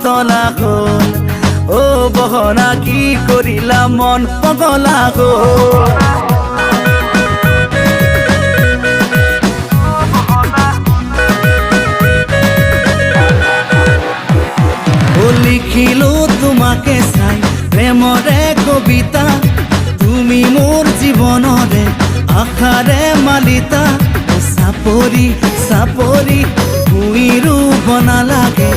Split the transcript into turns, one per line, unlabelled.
তলা হ'ল ও বহনা কি কৰিলা মন পগলা হ'ল লিখিলো তোমাকে চাই প্ৰেমৰে কবিতা তুমি মোৰ জীৱনৰে আশাৰে মালিতা চাপৰি চাপৰি ভুঁইৰো বনালাগে